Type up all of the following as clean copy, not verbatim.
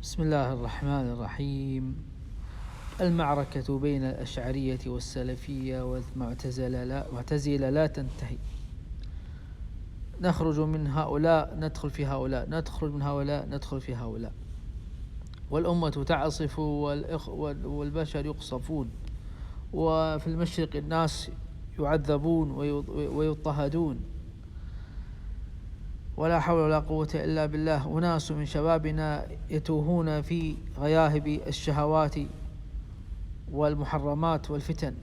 بسم الله الرحمن الرحيم. المعركة بين الأشعرية والسلفية والمعتزلة لا تنتهي. نخرج من هؤلاء ندخل في هؤلاء، نخرج من هؤلاء ندخل في هؤلاء، والأمة تعصف والبشر يقصفون، وفي المشرق الناس يعذبون ويضطهدون، ولا حول ولا قوة إلا بالله. أناس من شبابنا يتوهون في غياهب الشهوات والمحرمات والفتن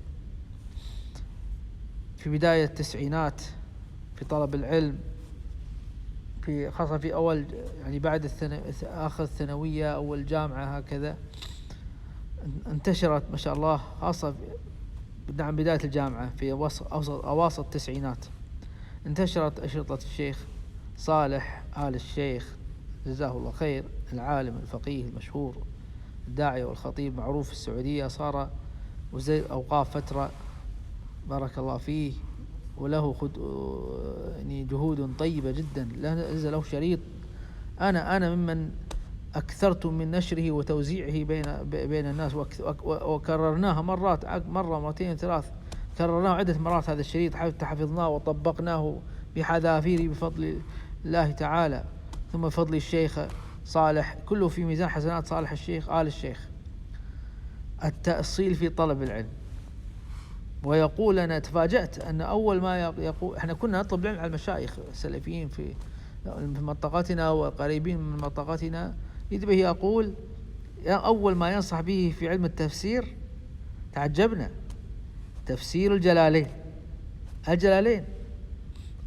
في بداية التسعينات في طلب العلم، في خاصة في أول يعني بعد آخر الثانوية أول الجامعة، هكذا انتشرت ما شاء الله، خاصة نعم بداية الجامعة في أواسط التسعينات انتشرت أشرطة الشيخ صالح آل الشيخ جزاه الله خير، العالم الفقيه المشهور الداعية والخطيب معروف في السعودية، صار وزير أوقاف فترة بارك الله فيه، وله يعني جهود طيبة جدا. له شريط أنا ممن أكثرت من نشره وتوزيعه بين الناس، وكررناها مرة مرتين ثلاث، كررناه عدة مرات هذا الشريط حتى حفظناه وطبقناه بحذافير بفضل الله تعالى، ثم بفضل الشيخ صالح، كله في ميزان حسنات صالح الشيخ آل الشيخ. التأصيل في طلب العلم. ويقول أنا تفاجأت أن أول ما يقول، احنا كنا نطلب العلم على المشايخ السلفيين في منطقتنا وقريبين من منطقتنا، إذ به يقول أول ما ينصح به في علم التفسير تعجبنا، تفسير الجلالين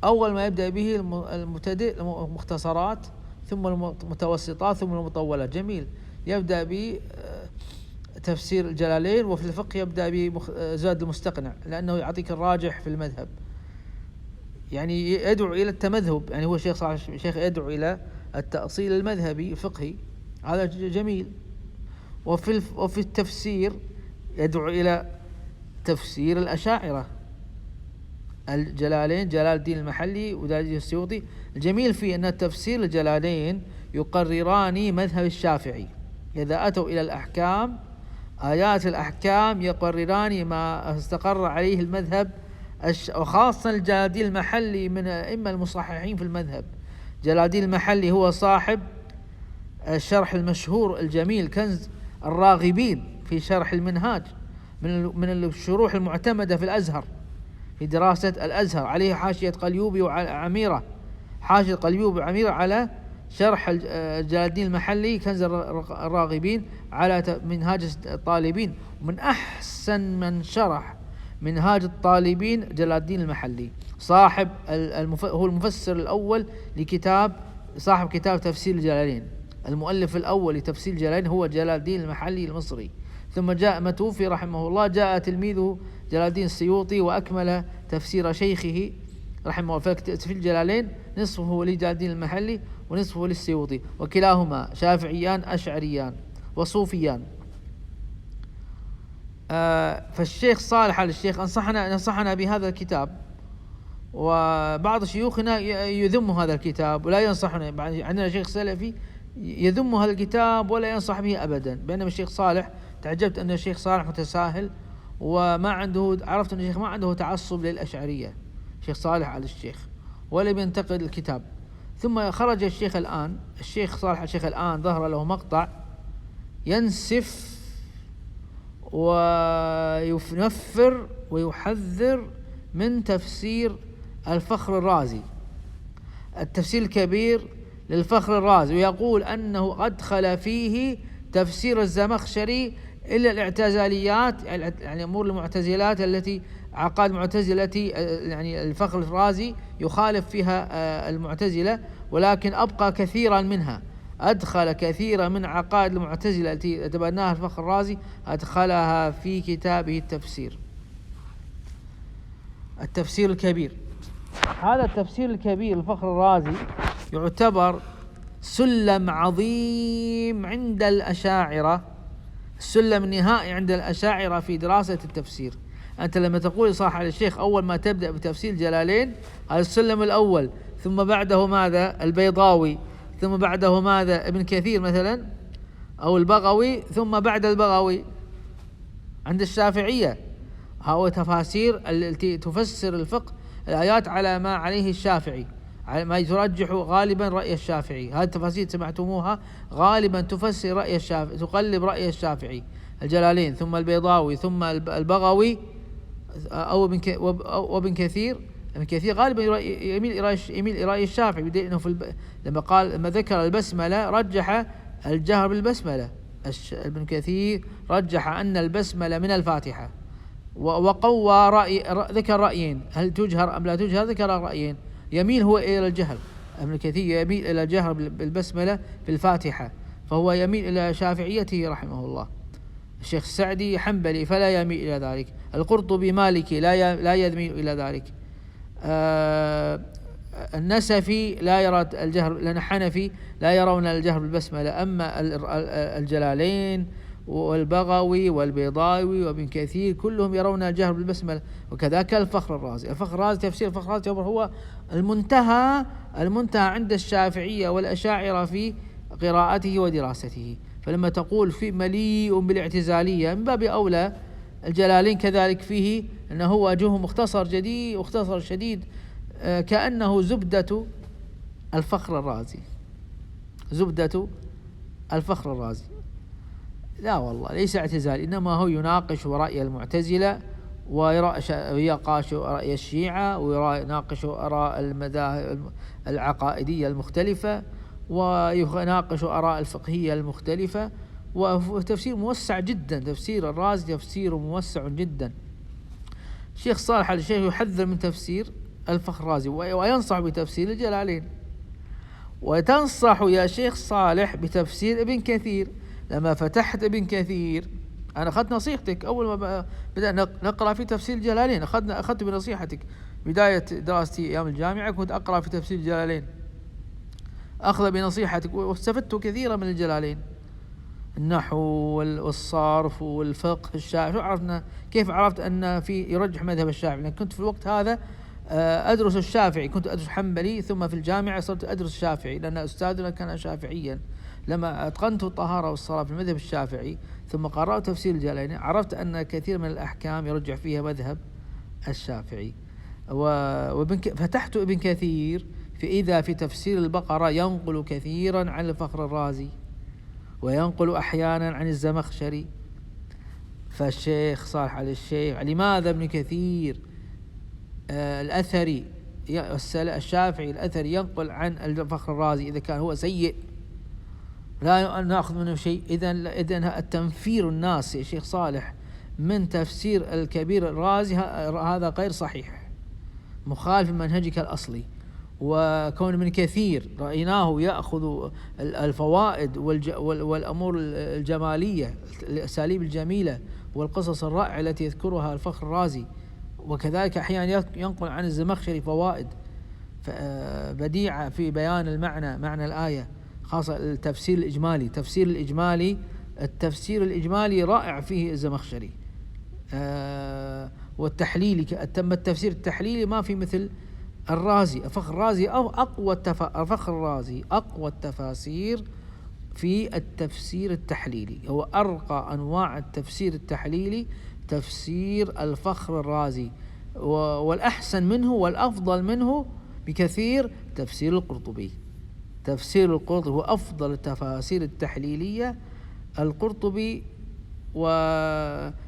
أول ما يبدأ به المبتدئ المختصرات، ثم المتوسطات، ثم المطولات. جميل. يبدأ بتفسير الجلالين، وفي الفقه يبدأ بزاد المستقنع، لأنه يعطيك الراجح في المذهب، يعني يدعو إلى التمذهب، يعني هو شيخ يدعو إلى التأصيل المذهبي الفقهي، هذا جميل. وفي التفسير يدعو إلى تفسير الأشاعرة الجلالين، جلال الدين المحلي وجلال الدين السيوطي. الجميل في أن تفسير الجلالين يقرران مذهب الشافعي، إذا أتوا إلى الأحكام آيات الأحكام يقرران ما استقر عليه المذهب، وخاصة جلال الدين المحلي من أئمة المصححين في المذهب. جلال الدين المحلي هو صاحب الشرح المشهور الجميل كنز الراغبين في شرح المنهاج، من الشروح المعتمدة في الأزهر، في دراسة الأزهر، عليه حاشية قليوبي وعميرة، حاشية قليوبي وعميرة على شرح جلال الدين المحلي كنز الراغبين على منهاج الطالبين. ومن أحسن من شرح منهاج الطالبين جلال الدين المحلي، صاحب هو المفسر الأول لكتاب، صاحب كتاب تفسير الجلالين، المؤلف الأول لتفسير الجلالين هو جلال الدين المحلي المصري. ثم جاء متوفي رحمه الله، جاء تلميذه جلال الدين السيوطي وأكمل تفسير شيخه رحمه الله. فتفسير الجلالين نصفه لجلال الدين المحلي ونصفه للسيوطي، وكلاهما شافعيان أشعريان وصوفيان. فالشيخ صالح آل الشيخ نصحنا بهذا الكتاب، وبعض شيوخنا يذم هذا الكتاب ولا ينصحنا. عندنا شيخ سلفي يذم هذا الكتاب ولا ينصح به أبدا، بينما الشيخ صالح تعجبت أن الشيخ صالح متساهل وما عنده، عرفت أن الشيخ ما عنده تعصب للأشعرية، الشيخ صالح آل الشيخ، ولا بينتقد الكتاب. ثم خرج الشيخ الآن، الشيخ صالح الشيخ الآن ظهر له مقطع ينسف وينفر ويحذر من تفسير الفخر الرازي، التفسير الكبير للفخر الرازي، ويقول أنه أدخل فيه تفسير الزمخشري إلا الاعتزاليات، يعني أمور المعتزلات التي عقائد المعتزلة التي يعني الفخر الرازي يخالف فيها المعتزلة، ولكن أبقى كثيرا منها، أدخل كثيرا من عقائد المعتزلة التي تبناها الفخر الرازي، أدخلها في كتابه التفسير الكبير. هذا التفسير الكبير الفخر الرازي يعتبر سلم عظيم عند الأشاعرة، السلم النهائي عند الأشاعرة في دراسة التفسير. أنت لما تقول صاحب الشيخ أول ما تبدأ بتفسير جلالين، هذا السلم الأول، ثم بعده ماذا؟ البيضاوي، ثم بعده ماذا؟ ابن كثير مثلا، أو البغوي ثم بعد البغوي عند الشافعية. هو تفاسير التي تفسر الفقه الآيات على ما عليه الشافعي، على ما يرجح غالبا رأي الشافعي. هذه التفاسير سمعتموها غالبا تفسر رأي الشافعي، تقلب رأي الشافعي، الجلالين ثم البيضاوي ثم البغوي أو ابن كثير. ابن كثير غالبا يميل إلى رأي الشافعي، بدليل أنه لما ذكر البسملة رجح الجهر بالبسملة. ابن كثير رجح أن البسملة من الفاتحة، وقوى ذكر رأيين، هل تجهر أم لا تجهر، ذكر رأيين. يميل هو إلى الجهر، ابن كثير يميل إلى الجهر بالبسملة في الفاتحة، فهو يميل إلى شافعيته رحمه الله. الشيخ السعدي حنبلي فلا يميل إلى ذلك. القرطبي مالكي لا يميل إلى ذلك. النسفي لا يرى الجهر، لأن حنفي لا يرون الجهر بالبسملة. أما الجلالين والبغوي والبيضاوي وابن كثير كلهم يرون الجهر بالبسملة، وكذاك الفخر الرازي. تفسير الفخر الرازي هو المنتهى عند الشافعية والأشاعرة في قراءته ودراسته. فلما تقول في مليء بالاعتزالية، من باب أولى الجلالين كذلك فيه أنه وجهه مختصر شديد، كأنه زبدة الفخر الرازي، زبدة الفخر الرازي. لا والله ليس اعتزال، إنما هو يناقش رأي المعتزلة، ويناقش رأي الشيعة، ويناقش آراء المذاهب العقائدية المختلفة، ويناقش آراء الفقهية المختلفة. وتفسير موسع جدا، تفسير الرازي تفسير موسع جدا. الشيخ صالح آل الشيخ يحذر من تفسير الفخر الرازي، وينصح بتفسير الجلالين. وتنصح يا شيخ صالح بتفسير ابن كثير. لما فتحت ابن كثير أنا أخذت نصيحتك، أول ما بدأنا نقرأ في تفسير الجلالين أخذت بنصيحتك. بداية دراستي أيام الجامعة كنت أقرأ في تفسير الجلالين، أخذ بنصيحتك، واستفدت كثيرا من الجلالين، النحو والصرف والفقه الشافعي. عرفنا كيف عرفت أن في يرجح مذهب الشافعي، لأن كنت في الوقت هذا أدرس الشافعي، كنت أدرس حنبلي، ثم في الجامعة صرت أدرس الشافعي لأن أستاذنا كان شافعيا. لما أتقنت الطهارة والصلاة في المذهب الشافعي ثم قرأت تفسير الجلالين، عرفت أن كثير من الأحكام يرجح فيها مذهب الشافعي. فتحت ابن كثير فإذا في تفسير البقرة ينقل كثيرا عن الفخر الرازي، وينقل أحيانا عن الزمخشري. فالشيخ صالح آل الشيخ لماذا ابن كثير الأثري الشافعي الأثري ينقل عن الفخر الرازي إذا كان هو سيء لا نأخذ منه شيء؟ إذن التنفير الناس يا شيخ صالح من تفسير الكبير الرازي هذا غير صحيح، مخالف منهجك الأصلي. وكون ابن كثير رأيناه يأخذ الفوائد والأمور الجمالية، الأساليب الجميلة والقصص الرائعة التي يذكرها الفخر الرازي، وكذلك أحيانا ينقل عن الزمخشري فوائد بديعة في بيان معنى الآية، خاصة التفسير الإجمالي رائع فيه الزمخشري. والتحليلي تم التفسير التحليلي ما في مثل الرازي. الفخر الرازي أقوى التفاسير في التفسير التحليلي، هو أرقى أنواع التفسير التحليلي تفسير الفخر الرازي. والأحسن منه والأفضل منه بكثير تفسير القرطبي هو أفضل التفاسير التحليلية القرطبي،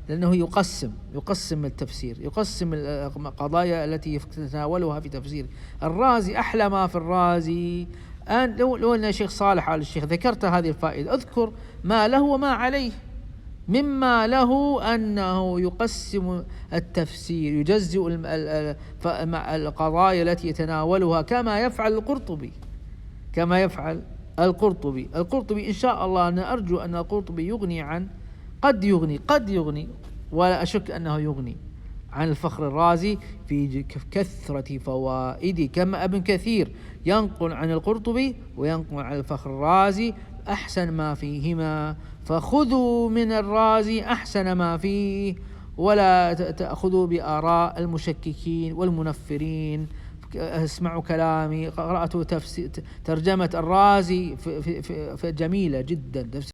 لأنه يقسم التفسير، يقسم القضايا التي يتناولها في تفسير. الرازي أحلى ما في الرازي لو أن الشيخ صالح آل الشيخ ذكرت هذه الفائدة، أذكر ما له وما عليه. مما له أنه يقسم التفسير، يجزئ القضايا التي يتناولها كما يفعل القرطبي. إن شاء الله أنا أرجو أن القرطبي يغني قد يغني ولا أشك أنه يغني عن الفخر الرازي في كثرة فوائد، كما ابن كثير ينقل عن القرطبي وينقل عن الفخر الرازي أحسن ما فيهما. فخذوا من الرازي أحسن ما فيه، ولا تأخذوا بآراء المشككين والمنفرين. اسمعوا كلامي، قرأت ترجمة الرازي في جميلة جدا.